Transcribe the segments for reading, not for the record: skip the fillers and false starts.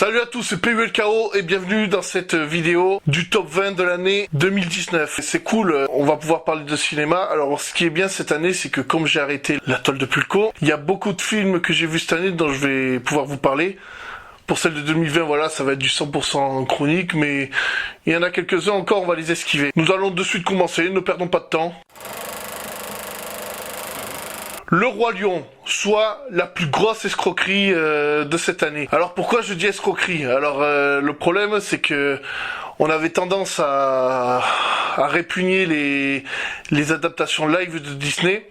Salut à tous, c'est PULKO et bienvenue dans cette vidéo du top 20 de l'année 2019. C'est cool, on va pouvoir parler de cinéma. Alors ce qui est bien cette année, c'est que comme j'ai arrêté l'atoll de Pulco, il y a beaucoup de films que j'ai vus cette année dont je vais pouvoir vous parler. Pour celle de 2020, voilà, ça va être du 100% chronique, mais il y en a quelques-uns encore, on va les esquiver. Nous allons de suite commencer, ne perdons pas de temps. Le Roi Lion, soit la plus grosse escroquerie de cette année. Alors pourquoi je dis escroquerie? Alors le problème c'est que on avait tendance à répugner les adaptations live de Disney.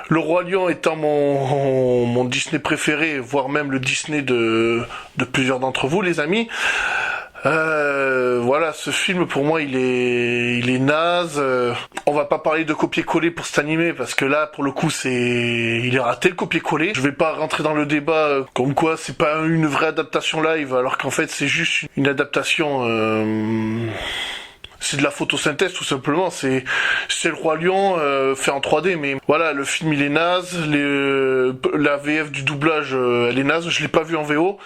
Le Roi Lion étant mon Disney préféré, voire même le Disney de plusieurs d'entre vous les amis. Voilà, ce film pour moi il est naze. On va pas parler de copier-coller pour cet animé parce que là pour le coup il est raté le copier-coller. Je vais pas rentrer dans le débat comme quoi c'est pas une vraie adaptation live alors qu'en fait c'est juste une adaptation. C'est de la photosynthèse tout simplement, c'est le Roi Lion fait en 3D, mais voilà, le film il est naze, la VF du doublage elle est naze, je l'ai pas vu en VO.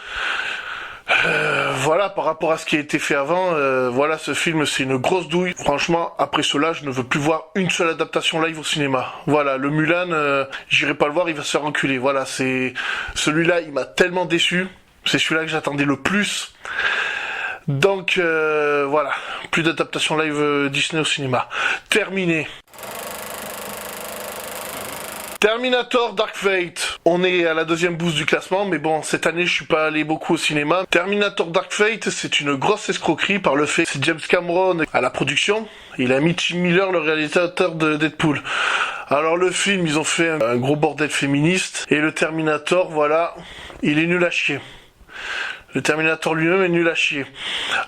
Voilà, par rapport à ce qui a été fait avant, voilà, ce film c'est une grosse douille. Franchement, après cela, je ne veux plus voir une seule adaptation live au cinéma. Voilà, le Mulan, j'irai pas le voir, il va se faire enculer. Voilà, c'est celui-là, il m'a tellement déçu. C'est celui-là que j'attendais le plus. Donc voilà, plus d'adaptation live Disney au cinéma. Terminé. Terminator Dark Fate, on est à la deuxième bouse du classement, mais bon, cette année je suis pas allé beaucoup au cinéma. Terminator Dark Fate, c'est une grosse escroquerie par le fait que c'est James Cameron à la production, il a mis Tim Miller, le réalisateur de Deadpool. Alors le film, ils ont fait un gros bordel féministe, et le Terminator, voilà, il est nul à chier. Le Terminator lui-même est nul à chier.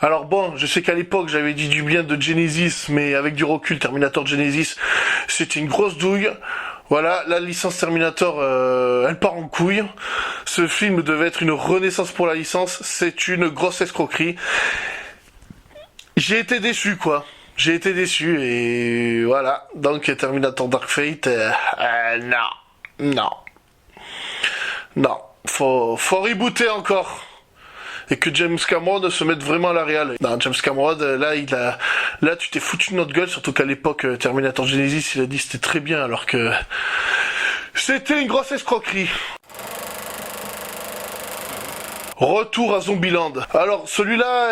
Alors bon, je sais qu'à l'époque j'avais dit du bien de Genesis, mais avec du recul, Terminator Genesis, c'était une grosse douille. Voilà, la licence Terminator, elle part en couille. Ce film devait être une renaissance pour la licence. C'est une grosse escroquerie. J'ai été déçu, quoi. J'ai été déçu et voilà. Donc Terminator Dark Fate, non. Faut rebooter encore. Et que James Cameron se mette vraiment à la réal. Non, James Cameron, là, tu t'es foutu de notre gueule, surtout qu'à l'époque, Terminator Genesis, il a dit c'était très bien, alors que c'était une grosse escroquerie. Retour à Zombieland. Alors, celui-là,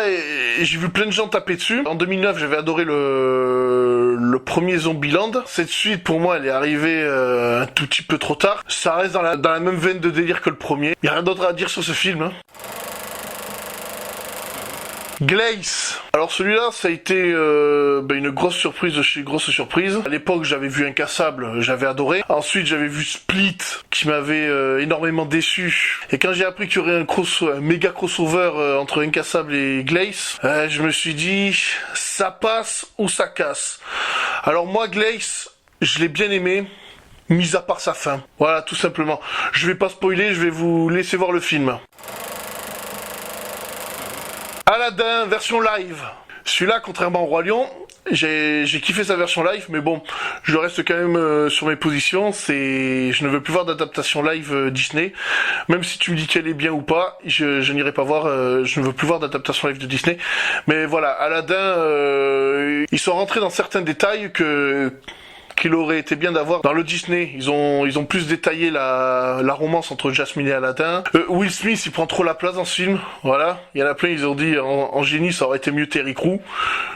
j'ai vu plein de gens taper dessus. En 2009, j'avais adoré le premier Zombieland. Cette suite, pour moi, elle est arrivée un tout petit peu trop tard. Ça reste dans la même veine de délire que le premier. Y a rien d'autre à dire sur ce film, hein. Glace. Alors celui-là, ça a été une grosse surprise de chez grosse surprise. À l'époque, j'avais vu Incassable, j'avais adoré. Ensuite, j'avais vu Split, qui m'avait énormément déçu. Et quand j'ai appris qu'il y aurait un méga crossover entre Incassable et Glace, je me suis dit, ça passe ou ça casse. Alors moi, Glace, je l'ai bien aimé. Mis à part sa fin. Voilà, tout simplement. Je vais pas spoiler, je vais vous laisser voir le film. Aladdin, version live. Celui-là, contrairement au Roi Lion, j'ai kiffé sa version live, mais bon, je reste quand même sur mes positions. Je ne veux plus voir d'adaptation live Disney. Même si tu me dis qu'elle est bien ou pas, je n'irai pas voir. Je ne veux plus voir d'adaptation live de Disney. Mais voilà, Aladdin, ils sont rentrés dans certains détails qu'il aurait été bien d'avoir dans le Disney. Ils ont plus détaillé la romance entre Jasmine et Aladdin. Will Smith, il prend trop la place dans ce film. Voilà. Il y en a plein, ils ont dit en génie, ça aurait été mieux Terry Crews.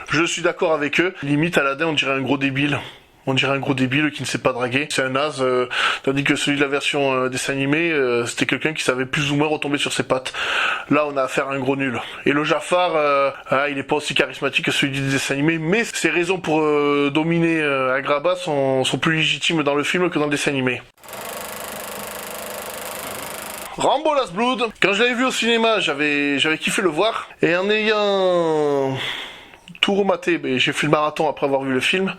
Je suis d'accord avec eux. Limite, Aladdin, on dirait un gros débile. On dirait un gros débile qui ne sait pas draguer. C'est un naze, tandis que celui de la version dessin animé, c'était quelqu'un qui savait plus ou moins retomber sur ses pattes. Là, on a affaire à un gros nul. Et le Jafar, il est pas aussi charismatique que celui du dessin animé, mais ses raisons pour dominer Agrabah sont plus légitimes dans le film que dans le dessin animé. Rambo Last Blood. Quand je l'avais vu au cinéma, j'avais kiffé le voir. Et en ayant tout rematé, j'ai fait le marathon après avoir vu le film.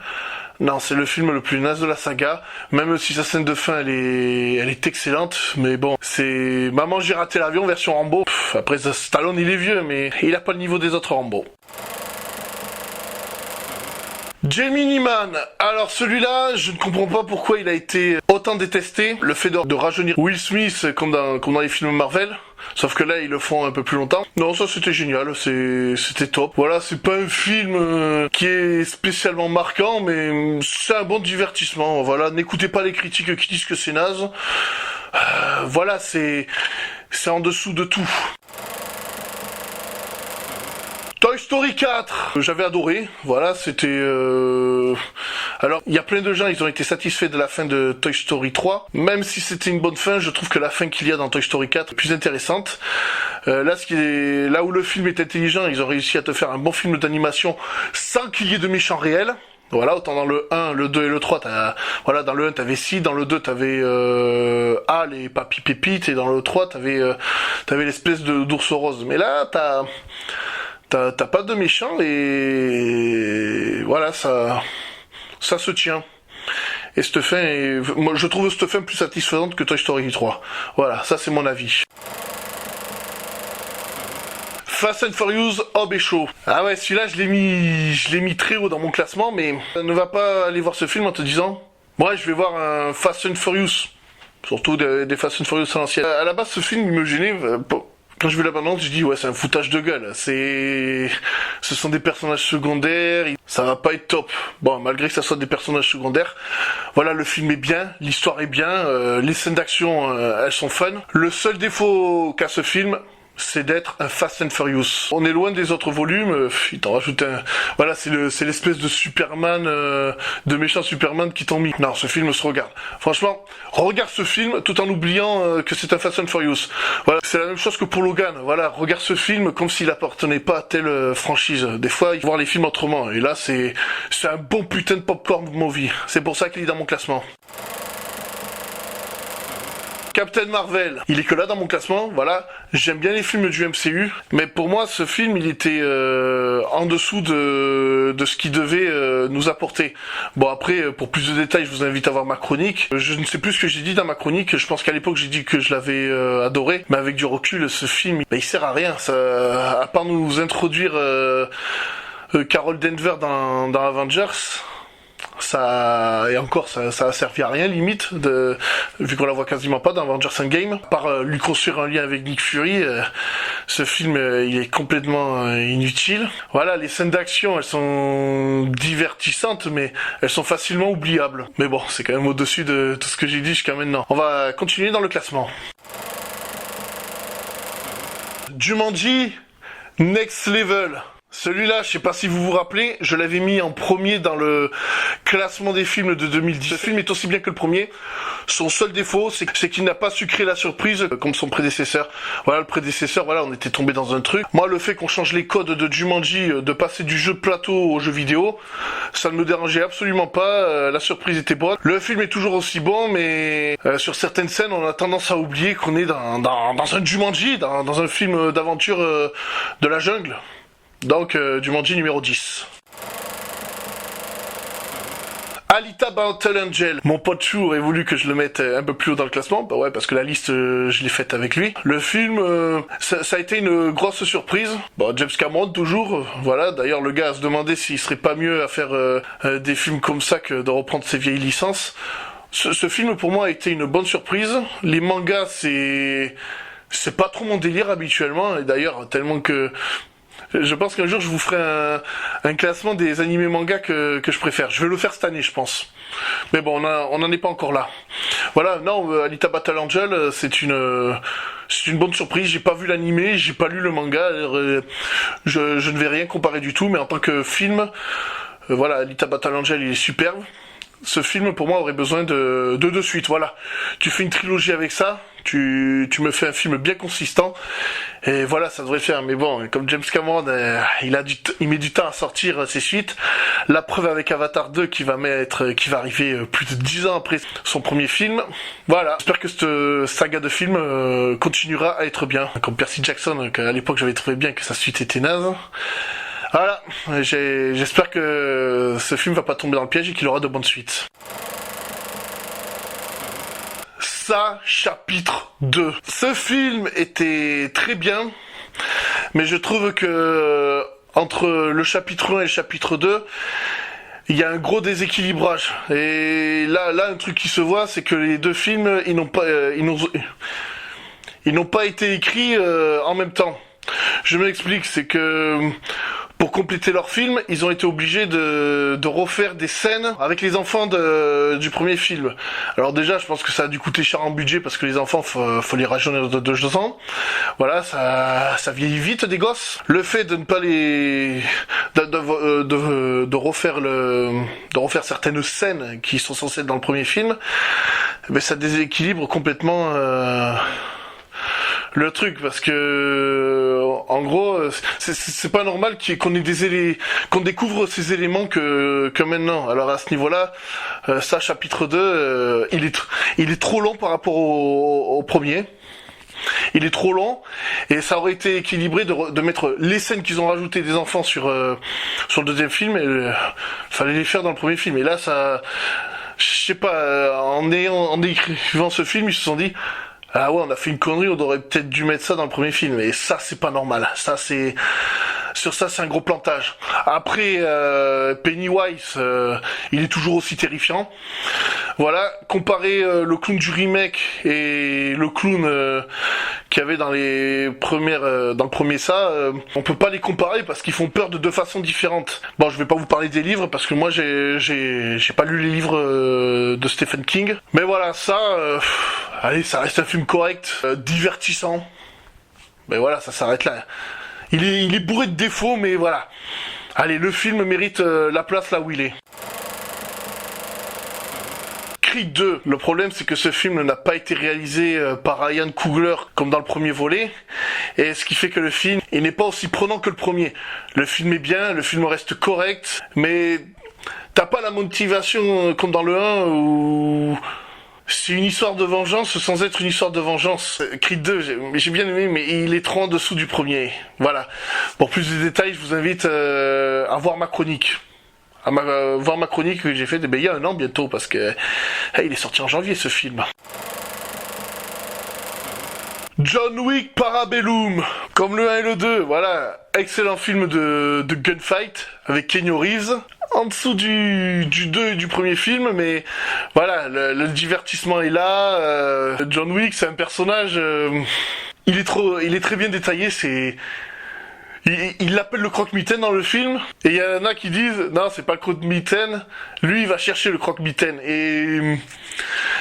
Non, c'est le film le plus naze de la saga, même si sa scène de fin elle est excellente, mais bon, c'est Maman j'ai raté l'avion version Rambo. Après Stallone il est vieux, mais il a pas le niveau des autres Rambo. Gemini Man. Alors celui-là, je ne comprends pas pourquoi il a été autant détesté. Le fait de rajeunir Will Smith comme dans les films Marvel. Sauf que là, ils le font un peu plus longtemps. Non, ça c'était génial, c'était top. Voilà, c'est pas un film qui est spécialement marquant, mais c'est un bon divertissement. Voilà, n'écoutez pas les critiques qui disent que c'est naze. Voilà, c'est en dessous de tout. Toy Story 4, j'avais adoré, voilà, c'était... Alors, il y a plein de gens, ils ont été satisfaits de la fin de Toy Story 3, même si c'était une bonne fin, je trouve que la fin qu'il y a dans Toy Story 4 est plus intéressante. Là où le film est intelligent, ils ont réussi à te faire un bon film d'animation sans qu'il y ait de méchants réels. Voilà, autant dans le 1, le 2 et le 3, voilà, dans le 1 t'avais Sid, dans le 2 t'avais Al et Papy Pépite, et dans le 3 t'avais l'espèce d'ours rose. Mais là, t'as pas de méchant et voilà, ça se tient. Et cette fin moi je trouve cette fin plus satisfaisante que Toy Story 3. Voilà, ça c'est mon avis. Fast and Furious, Hobbs et Shaw. Ah ouais, celui-là je l'ai mis très haut dans mon classement, mais ne va pas aller voir ce film en te disant ouais, je vais voir un Fast and Furious. Surtout des Fast and Furious à l'ancienne. À la base, ce film il me gênait. Quand je vu la bande-annonce, je dis ouais, c'est un foutage de gueule. Ce sont des personnages secondaires, ça va pas être top. Bon, malgré que ça soit des personnages secondaires, voilà, le film est bien, l'histoire est bien, les scènes d'action, elles sont fun. Le seul défaut qu'a ce film, c'est d'être un Fast and Furious. On est loin des autres volumes, ils t'en rajoutent un... Voilà, c'est l'espèce de Superman, de méchant Superman qui t'ont mis. Non, ce film se regarde. Franchement, regarde ce film tout en oubliant que c'est un Fast and Furious. Voilà, c'est la même chose que pour Logan. Voilà, regarde ce film comme s'il appartenait pas à telle franchise. Des fois, il faut voir les films autrement. Et là, c'est un bon putain de popcorn movie. C'est pour ça qu'il est dans mon classement. Captain Marvel, il est que là dans mon classement, voilà, j'aime bien les films du MCU, mais pour moi ce film il était en dessous de ce qu'il devait nous apporter. Bon après, pour plus de détails, je vous invite à voir ma chronique. Je ne sais plus ce que j'ai dit dans ma chronique, je pense qu'à l'époque j'ai dit que je l'avais adoré, mais avec du recul, ce film, il sert à rien, à part nous introduire Carol Danvers dans Avengers. Ça a servi à rien limite vu qu'on la voit quasiment pas dans Avengers Endgame, à part lui construire un lien avec Nick Fury. Ce film il est complètement inutile. Voilà, les scènes d'action elles sont divertissantes mais elles sont facilement oubliables. Mais bon, c'est quand même au-dessus de tout ce que j'ai dit jusqu'à maintenant. On va continuer dans le classement. Jumanji Next Level. Celui-là, je sais pas si vous vous rappelez, je l'avais mis en premier dans le classement des films de 2010. Ce film est aussi bien que le premier. Son seul défaut, c'est qu'il n'a pas su créer la surprise comme son prédécesseur. Voilà, le prédécesseur, voilà, on était tombé dans un truc. Moi, le fait qu'on change les codes de Jumanji, de passer du jeu de plateau au jeu vidéo, ça ne me dérangeait absolument pas. La surprise était bonne. Le film est toujours aussi bon, mais sur certaines scènes, on a tendance à oublier qu'on est dans un Jumanji, dans un film d'aventure de la jungle. Donc, Jumanji numéro 10. Alita Battle Angel. Mon pote Chou aurait voulu que je le mette un peu plus haut dans le classement. Bah ouais, parce que la liste, je l'ai faite avec lui. Le film, ça a été une grosse surprise. Bon, James Cameron, toujours. Voilà, d'ailleurs, le gars a se demandé s'il serait pas mieux à faire des films comme ça que de reprendre ses vieilles licences. Ce film, pour moi, a été une bonne surprise. Les mangas, c'est pas trop mon délire habituellement. Et d'ailleurs, tellement que... Je pense qu'un jour je vous ferai un classement des animés mangas que je préfère. Je vais le faire cette année, je pense. Mais bon, on n'en est pas encore là. Voilà, non, Alita Battle Angel, c'est une bonne surprise. J'ai pas vu l'animé, j'ai pas lu le manga. Je ne vais rien comparer du tout, mais en tant que film, voilà, Alita Battle Angel, il est superbe. Ce film, pour moi, aurait besoin de deux suites. Voilà, tu fais une trilogie avec ça. Tu me fais un film bien consistant et voilà, ça devrait faire. Mais bon, comme James Cameron il met du temps à sortir ses suites, la preuve avec Avatar 2 qui va arriver plus de 10 ans après son premier film. Voilà, j'espère que cette saga de films continuera à être bien, comme Percy Jackson, qu'à l'époque j'avais trouvé bien, que sa suite était naze. Voilà, j'espère que ce film va pas tomber dans le piège et qu'il aura de bonnes suites. Chapitre 2. Ce film était très bien, mais je trouve que entre le chapitre 1 et le chapitre 2, il y a un gros déséquilibrage. Et là, un truc qui se voit, c'est que les deux films, ils n'ont pas été écrits en même temps. Je m'explique, c'est que pour compléter leur film, ils ont été obligés de refaire des scènes avec les enfants du premier film. Alors déjà, je pense que ça a dû coûter cher en budget parce que les enfants, faut les rajeunir de 2 ans. Voilà, ça vieillit vite des gosses. Le fait de ne pas de refaire certaines scènes qui sont censées être dans le premier film, ben ça déséquilibre complètement le truc, parce que en gros c'est pas normal qu'on découvre ces éléments que maintenant. Alors à ce niveau-là, ça chapitre 2, il est trop long par rapport au premier. Il est trop long et ça aurait été équilibré de mettre les scènes qu'ils ont rajoutées des enfants sur le deuxième film, et fallait les faire dans le premier film. Et là, ça, je sais pas, en écrivant ce film, ils se sont dit, ah ouais, on a fait une connerie, on aurait peut-être dû mettre ça dans le premier film. Et ça, c'est pas normal. Sur ça, c'est un gros plantage. Après, Pennywise, il est toujours aussi terrifiant. Voilà, comparer le clown du remake et le clown qu'il y avait dans le premier on peut pas les comparer parce qu'ils font peur de 2 façons différentes. Bon, je vais pas vous parler des livres parce que moi j'ai pas lu les livres de Stephen King. Mais voilà, allez, ça reste un film correct, divertissant. Mais voilà, ça s'arrête là. Il est bourré de défauts, mais voilà. Allez, le film mérite la place là où il est. Creed 2. Le problème, c'est que ce film n'a pas été réalisé par Ryan Coogler comme dans le premier volet. Et ce qui fait que le film, il n'est pas aussi prenant que le premier. Le film est bien, le film reste correct, mais t'as pas la motivation comme dans le 1 où c'est une histoire de vengeance sans être une histoire de vengeance. Creed 2, j'ai bien aimé, mais il est trop en dessous du premier. Voilà. Pour plus de détails, je vous invite à voir ma chronique. Voir ma chronique que j'ai faite il y a 1 an bientôt, parce que il est sorti en janvier ce film. John Wick Parabellum, comme le 1 et le 2, voilà, excellent film de gunfight avec Keanu Reeves. En dessous du 2 et du premier film, mais voilà, le divertissement est là. John Wick, c'est un personnage, il est très bien détaillé. Il l'appelle le croque-mitaine dans le film, et il y en a qui disent non, c'est pas le croque-mitaine, lui il va chercher le croque-mitaine. Et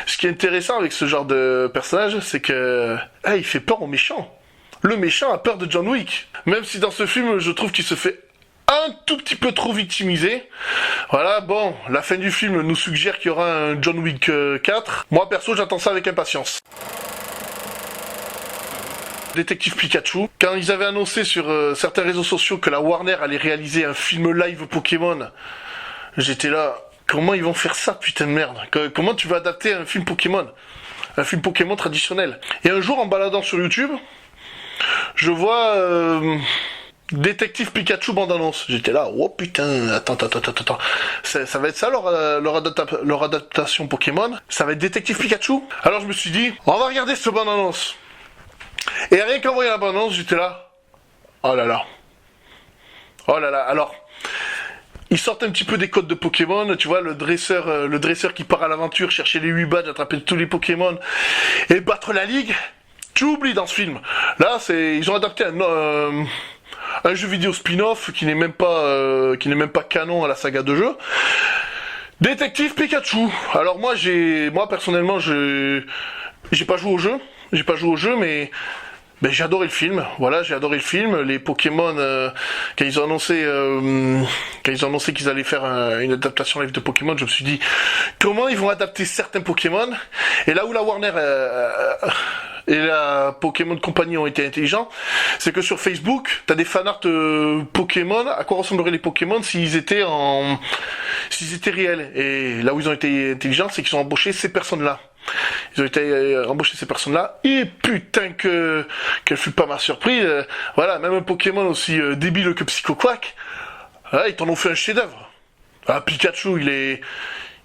ce qui est intéressant avec ce genre de personnage, c'est que il fait peur aux méchants. Le méchant a peur de John Wick, même si dans ce film je trouve qu'il se fait un tout petit peu trop victimisé. Voilà, bon, la fin du film nous suggère qu'il y aura un John Wick 4. Moi perso, j'attends ça avec impatience. Détective Pikachu. Quand ils avaient annoncé sur certains réseaux sociaux que la Warner allait réaliser un film live Pokémon, j'étais là, comment ils vont faire ça, putain de merde? Comment tu vas adapter un film Pokémon? Un film Pokémon traditionnel. Et un jour, en baladant sur YouTube, je vois Détective Pikachu bande-annonce. J'étais là, oh putain, attends. Ça va être ça leur adaptation Pokémon? Ça va être Détective Pikachu? Alors je me suis dit, on va regarder cette bande-annonce. Et rien qu'en voyant la bande-annonce, j'étais là, oh là là. Alors, ils sortent un petit peu des codes de Pokémon, tu vois, le dresseur qui part à l'aventure, chercher les 8 badges, attraper tous les Pokémon et battre la ligue. Tu oublies dans ce film. Là, ils ont adapté un jeu vidéo spin-off qui n'est même pas canon à la saga de jeu. Détective Pikachu. Alors moi personnellement, j'ai pas joué au jeu. Mais j'ai adoré le film. Voilà, j'ai adoré le film. Les Pokémon, quand ils ont annoncé qu'ils allaient faire une adaptation live de Pokémon, je me suis dit comment ils vont adapter certains Pokémon. Et là où la Warner et la Pokémon Company ont été intelligents, c'est que sur Facebook, t'as des fanarts Pokémon. À quoi ressembleraient les Pokémon s'ils étaient réels? Et là où ils ont été intelligents, c'est qu'ils ont embauché ces personnes-là. Ils ont été embauchés ces personnes-là, et putain quelle fut pas ma surprise. Voilà, même un Pokémon aussi débile que Psycho Quack, ils t'en ont fait un chef-d'œuvre. Pikachu,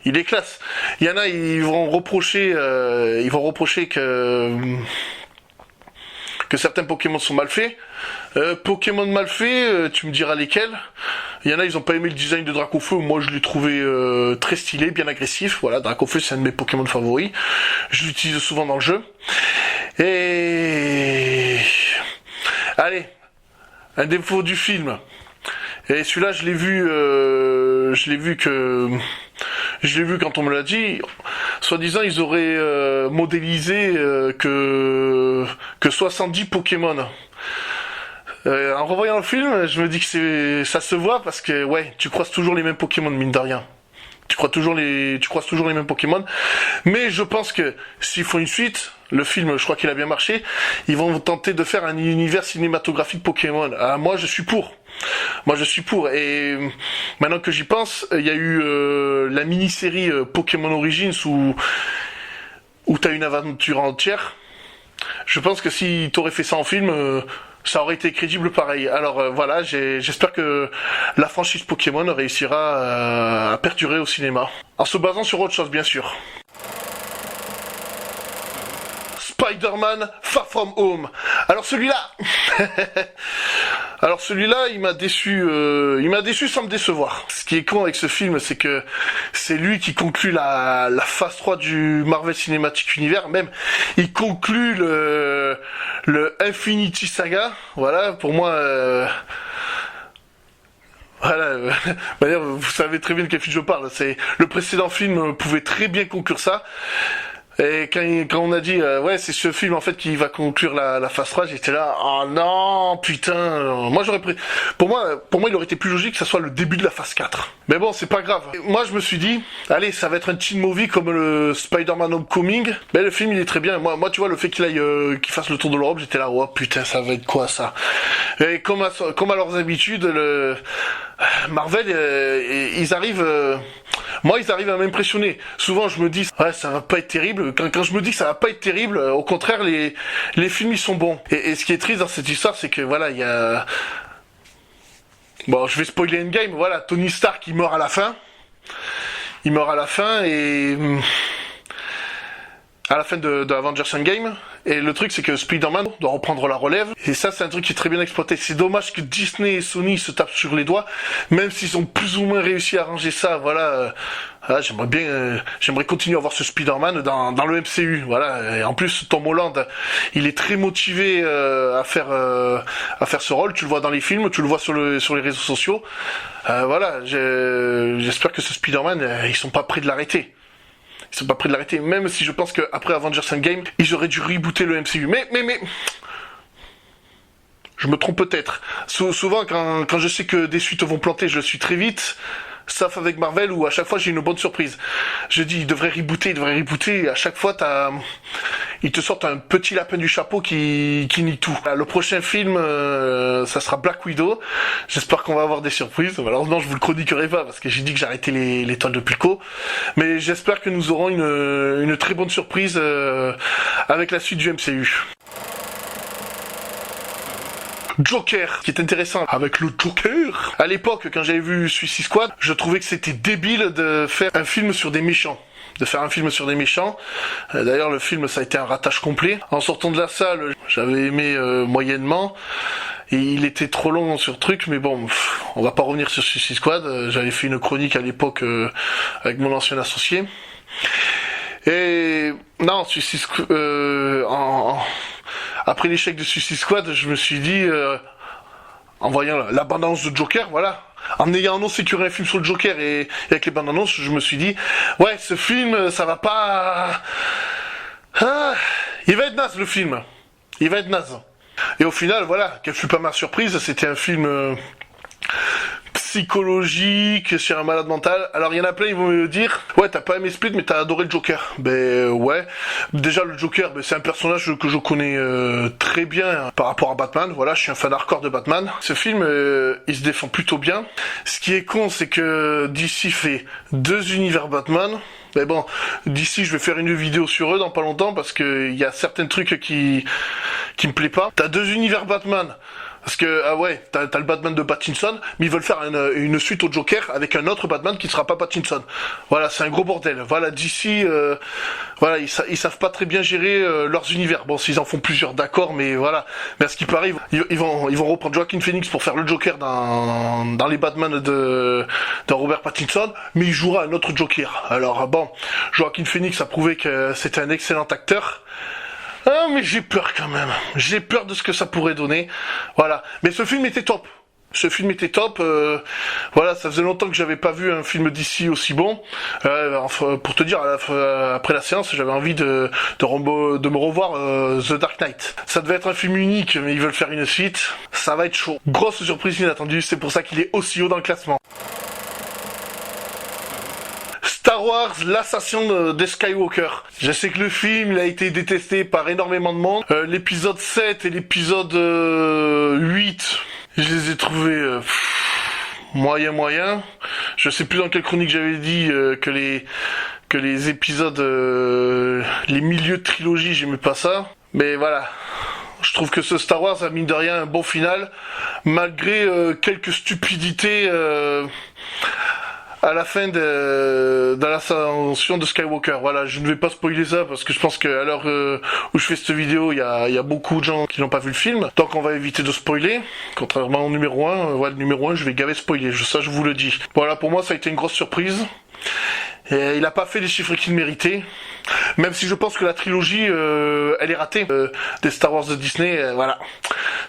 il est classe. Il y en a, ils vont reprocher que certains Pokémon sont mal faits. Pokémon mal faits, tu me diras lesquels. Il y en a, ils ont pas aimé le design de Dracofeu. Moi, je l'ai trouvé très stylé, bien agressif. Voilà, Dracofeu, c'est un de mes Pokémon favoris. Je l'utilise souvent dans le jeu. Et... Allez, un défaut du film. Et celui-là, je l'ai vu quand on me l'a dit. Soi-disant, ils auraient modélisé que 70 Pokémon. En revoyant le film, je me dis que ça se voit parce que ouais, tu croises toujours les mêmes Pokémon, mine de rien. Tu croises toujours les mêmes Pokémon. Mais je pense que s'ils font une suite, le film, je crois qu'il a bien marché, ils vont tenter de faire un univers cinématographique Pokémon. Ah, moi, je suis pour. Et maintenant que j'y pense, il y a eu la mini-série Pokémon Origins où t'as une aventure entière. Je pense que si t'aurais fait ça en film, ça aurait été crédible pareil. Alors voilà, j'espère que la franchise Pokémon réussira à perdurer au cinéma. En se basant sur autre chose, bien sûr. Spider-Man Far From Home. Alors celui-là... il m'a déçu sans me décevoir. Ce qui est con avec ce film, c'est que c'est lui qui conclut la phase 3 du Marvel Cinematic Universe. Même, il conclut le Infinity Saga. Voilà, pour moi... Voilà, vous savez très bien de quel film je parle. Le précédent film pouvait très bien conclure ça. Et quand on a dit ouais, c'est ce film en fait qui va conclure la phase 3, j'étais là, oh non, putain. Moi j'aurais pris pour moi il aurait été plus logique que ça soit le début de la phase 4. Mais bon, c'est pas grave. Et moi je me suis dit, allez, ça va être un teen movie comme le Spider-Man Homecoming. Mais le film il est très bien. Moi tu vois, le fait qu'il fasse le tour de l'Europe, j'étais là, oh putain, ça va être quoi ça. Et comme à leurs habitudes, Marvel ils arrivent ils arrivent à m'impressionner. Souvent, je me dis, ouais, ça va pas être terrible. Quand je me dis que ça va pas être terrible, au contraire, les films, ils sont bons. Et ce qui est triste dans cette histoire, c'est que, voilà, il y a... Bon, je vais spoiler Endgame, voilà, Tony Stark, il meurt à la fin. Et... à la fin de Avengers Endgame. Et le truc, c'est que Spider-Man doit reprendre la relève. Et ça, c'est un truc qui est très bien exploité. C'est dommage que Disney et Sony se tapent sur les doigts, même s'ils ont plus ou moins réussi à arranger ça. Voilà. J'aimerais continuer à voir ce Spider-Man dans le MCU. Voilà. Et en plus, Tom Holland, il est très motivé à faire ce rôle. Tu le vois dans les films, tu le vois sur les réseaux sociaux. Voilà. J'espère que ce Spider-Man, ils sont pas prêts de l'arrêter. Même si je pense qu'après Avengers Endgame, ils auraient dû rebooter le MCU. Mais... je me trompe peut-être. Souvent, quand je sais que des suites vont planter, je le suis très vite. Sauf avec Marvel, où à chaque fois j'ai une bonne surprise. Je dis, ils devraient rebooter. Et à chaque fois, ils te sortent un petit lapin du chapeau qui nie tout. Le prochain film, ça sera Black Widow. J'espère qu'on va avoir des surprises. Malheureusement, je vous le chroniquerai pas, parce que j'ai dit que j'arrêtais les toiles de Pulco. Mais j'espère que nous aurons une très bonne surprise avec la suite du MCU. Joker, qui est intéressant avec le Joker. À l'époque, quand j'avais vu Suicide Squad, je trouvais que c'était débile de faire un film sur des méchants. D'ailleurs, le film, ça a été un ratage complet. En sortant de la salle, j'avais aimé moyennement. Et il était trop long sur le truc, mais bon, on va pas revenir sur Suicide Squad. J'avais fait une chronique à l'époque avec mon ancien associé. Et non, Suicide Squad... Après l'échec de Suicide Squad, je me suis dit, en voyant l'abondance de Joker, voilà, en ayant annoncé qu'il y aurait un film sur le Joker et avec les bandes annonces, je me suis dit, ouais, ce film, ça va pas... il va être naze, le film. Il va être naze. Et au final, voilà, quelle fut pas ma surprise, c'était un film... psychologique sur un malade mental. Alors il y en a plein, ils vont me dire, ouais, t'as pas aimé Split mais t'as adoré le Joker. Ben ouais, déjà le Joker, c'est un personnage que je connais très bien par rapport à Batman. Voilà, je suis un fan hardcore de Batman. Ce film, il se défend plutôt bien. Ce qui est con, c'est que DC fait 2 univers Batman. Mais bon, d'ici je vais faire une vidéo sur eux dans pas longtemps parce que il y a certains trucs qui me plaît pas. T'as 2 univers Batman. Parce que, ah ouais, t'as le Batman de Pattinson, mais ils veulent faire une suite au Joker avec un autre Batman qui sera pas Pattinson. Voilà, c'est un gros bordel. Voilà, d'ici, voilà, ils savent pas très bien gérer leurs univers. Bon, s'ils en font plusieurs, d'accord, mais voilà. Mais à ce qui paraît, ils vont reprendre Joaquin Phoenix pour faire le Joker dans les Batman de Robert Pattinson, mais il jouera un autre Joker. Alors bon, Joaquin Phoenix a prouvé que c'était un excellent acteur. Ah, mais j'ai peur quand même. J'ai peur de ce que ça pourrait donner. Voilà. Mais ce film était top. Ce film était top. Voilà, ça faisait longtemps que j'avais pas vu un film d'ici aussi bon. Pour te dire, après la séance, j'avais envie de me revoir The Dark Knight. Ça devait être un film unique, mais ils veulent faire une suite. Ça va être chaud. Grosse surprise inattendue. C'est pour ça qu'il est aussi haut dans le classement. Star Wars, l'assassin des Skywalker. Je sais que le film il a été détesté par énormément de monde. L'épisode 7 et l'épisode 8, je les ai trouvés moyen. Je sais plus dans quelle chronique j'avais dit que les épisodes, les milieux de trilogie, j'aimais pas ça. Mais voilà. Je trouve que ce Star Wars a mine de rien un bon final, malgré quelques stupidités à la fin de l'ascension de Skywalker. Voilà, je ne vais pas spoiler ça parce que je pense qu'à l'heure où je fais cette vidéo, il y a beaucoup de gens qui n'ont pas vu le film. Donc on va éviter de spoiler. Contrairement au numéro 1, le numéro 1, je vais gaver spoiler. Ça, je vous le dis. Voilà, pour moi, ça a été une grosse surprise. Et il a pas fait les chiffres qu'il méritait. Même si je pense que la trilogie, elle est ratée. Des Star Wars de Disney, voilà.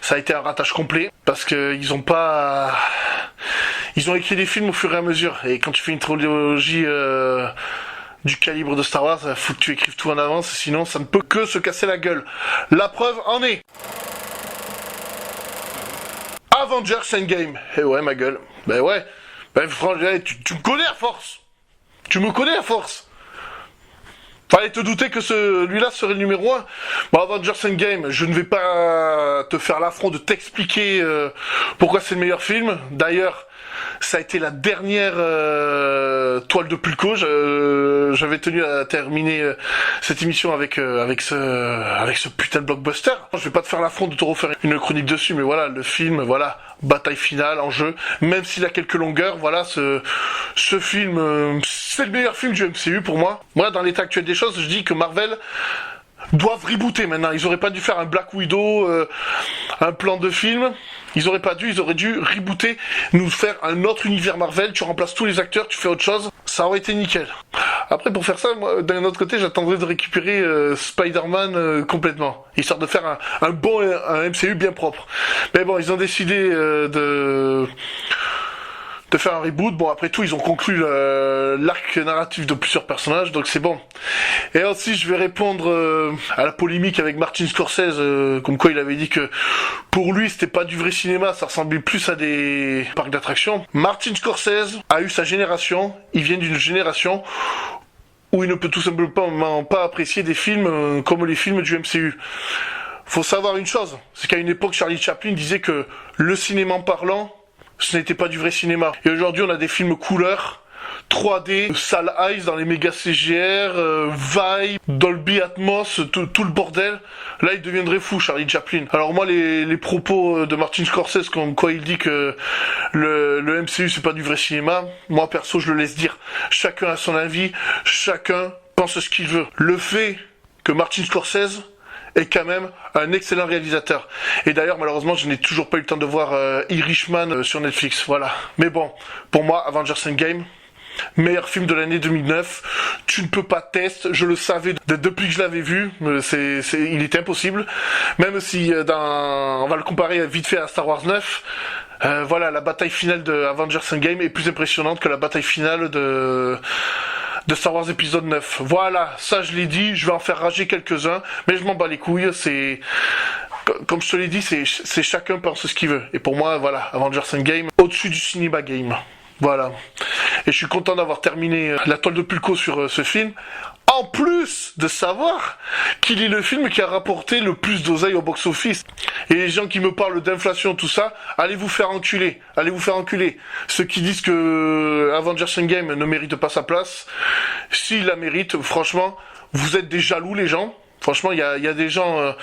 Ça a été un ratage complet. Parce que ils ont écrit des films au fur et à mesure. Et quand tu fais une trilogie du calibre de Star Wars, faut que tu écrives tout en avance, sinon ça ne peut que se casser la gueule. La preuve en est Avengers Endgame. Eh ouais, ma gueule. Ben ouais. Ben franchement, tu me connais à force. Tu me connais à force. Fallait te douter que celui-là serait le numéro 1. Bon, Avengers Endgame, je ne vais pas te faire l'affront de t'expliquer pourquoi c'est le meilleur film. D'ailleurs, ça a été la dernière toile de Pulco. J'avais tenu à terminer cette émission avec ce putain de blockbuster. Je vais pas te faire l'affront de te refaire une chronique dessus, mais voilà, le film, voilà, bataille finale, enjeu, même s'il a quelques longueurs, voilà, ce film, c'est le meilleur film du MCU pour moi. Moi, dans l'état actuel des choses, je dis que Marvel doivent rebooter maintenant. Ils auraient pas dû faire un Black Widow, un plan de film. Ils auraient dû rebooter, nous faire un autre univers Marvel. Tu remplaces tous les acteurs, tu fais autre chose. Ça aurait été nickel. Après, pour faire ça, moi, d'un autre côté, j'attendrais de récupérer Spider-Man complètement, histoire de faire un MCU bien propre. Mais bon, ils ont décidé de faire un reboot. Bon, après tout, ils ont conclu l'arc narratif de plusieurs personnages, donc c'est bon. Et aussi, je vais répondre à la polémique avec Martin Scorsese, comme quoi il avait dit que pour lui, c'était pas du vrai cinéma, ça ressemblait plus à des parcs d'attractions. Martin Scorsese a eu sa génération, il vient d'une génération où il ne peut tout simplement pas apprécier des films comme les films du MCU. Faut savoir une chose, c'est qu'à une époque, Charlie Chaplin disait que le cinéma parlant, ce n'était pas du vrai cinéma. Et aujourd'hui, on a des films couleurs, 3D, salle Ice dans les méga CGR, Vibe, Dolby Atmos, tout le bordel. Là, il deviendrait fou, Charlie Chaplin. Alors moi, les propos de Martin Scorsese, comme quoi il dit que le MCU, c'est pas du vrai cinéma, moi, perso, je le laisse dire. Chacun a son avis, chacun pense ce qu'il veut. Le fait que Martin Scorsese est quand même un excellent réalisateur. Et d'ailleurs, malheureusement, je n'ai toujours pas eu le temps de voir Irishman sur Netflix. Voilà. Mais bon, pour moi, Avengers Endgame, meilleur film de l'année 2009. Tu ne peux pas tester. Je le savais depuis que je l'avais vu. Il était impossible. Même si on va le comparer vite fait à Star Wars 9. Voilà, la bataille finale de Avengers Endgame est plus impressionnante que la bataille finale de Star Wars épisode 9. Voilà, ça je l'ai dit, je vais en faire rager quelques-uns, mais je m'en bats les couilles, comme je te l'ai dit, c'est chacun pense ce qu'il veut. Et pour moi, voilà, Avengers Endgame, au-dessus du cinéma game. Voilà. Et je suis content d'avoir terminé la toile de Pulco sur ce film. En plus de savoir qu'il est le film qui a rapporté le plus d'oseille au box-office. Et les gens qui me parlent d'inflation, tout ça, allez vous faire enculer. Allez vous faire enculer. Ceux qui disent que Avengers Endgame ne mérite pas sa place, s'il la mérite, franchement, vous êtes des jaloux les gens. Franchement, il y a des gens...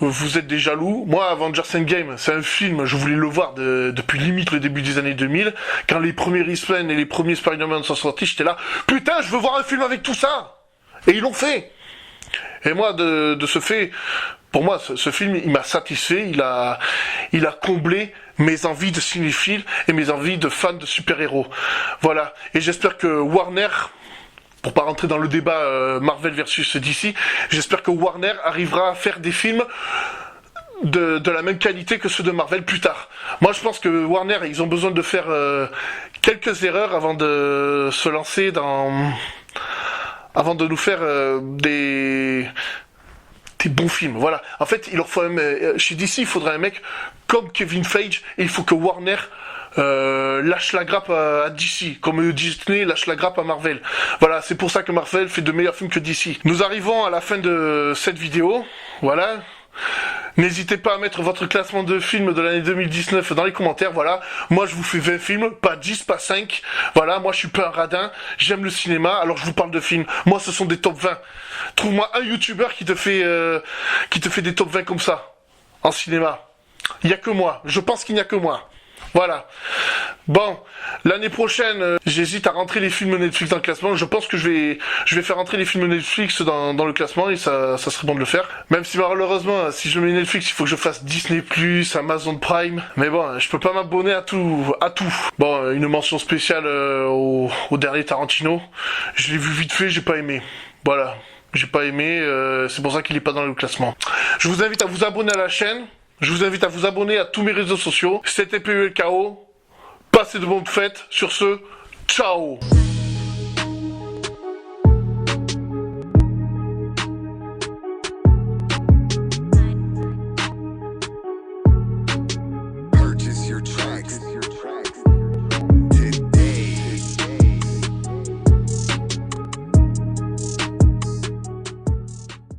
vous êtes des jaloux. Moi, Avengers Endgame, c'est un film, je voulais le voir depuis limite le début des années 2000. Quand les premiers X-Men et les premiers Spider-Man sont sortis, j'étais là, putain, je veux voir un film avec tout ça. Et ils l'ont fait. Et moi, de ce fait, pour moi, ce film, il m'a satisfait, il a comblé mes envies de cinéphile et mes envies de fan de super-héros. Voilà. Et j'espère que Warner, pour pas rentrer dans le débat Marvel versus DC, j'espère que Warner arrivera à faire des films de la même qualité que ceux de Marvel plus tard. Moi, je pense que Warner, ils ont besoin de faire quelques erreurs avant de se lancer avant de nous faire des bons films. Voilà. En fait, il leur faut chez DC, il faudrait un mec comme Kevin Feige, et il faut que Warner lâche la grappe à DC, comme Disney lâche la grappe à Marvel. Voilà, c'est pour ça que Marvel fait de meilleurs films que DC. Nous arrivons à la fin de cette vidéo. Voilà. N'hésitez pas à mettre votre classement de films de l'année 2019 dans les commentaires, voilà. Moi, je vous fais 20 films, pas 10, pas 5. Voilà, moi, je suis pas un radin. J'aime le cinéma, alors je vous parle de films. Moi, ce sont des top 20. Trouve-moi un YouTuber qui te fait des top 20 comme ça, en cinéma. Il y a que moi. Je pense qu'il n'y a que moi. Voilà. Bon, l'année prochaine, j'hésite à rentrer les films Netflix dans le classement. Je pense que je vais faire rentrer les films Netflix dans le classement et ça serait bon de le faire. Même si malheureusement, si je mets Netflix, il faut que je fasse Disney+, Amazon Prime. Mais bon, je peux pas m'abonner à tout. Bon, une mention spéciale au dernier Tarantino. Je l'ai vu vite fait, j'ai pas aimé. Voilà. J'ai pas aimé, c'est pour ça qu'il est pas dans le classement. Je vous invite à vous abonner à la chaîne. Je vous invite à vous abonner à tous mes réseaux sociaux. C'était PULKO. Passez de bonnes fêtes. Sur ce, ciao.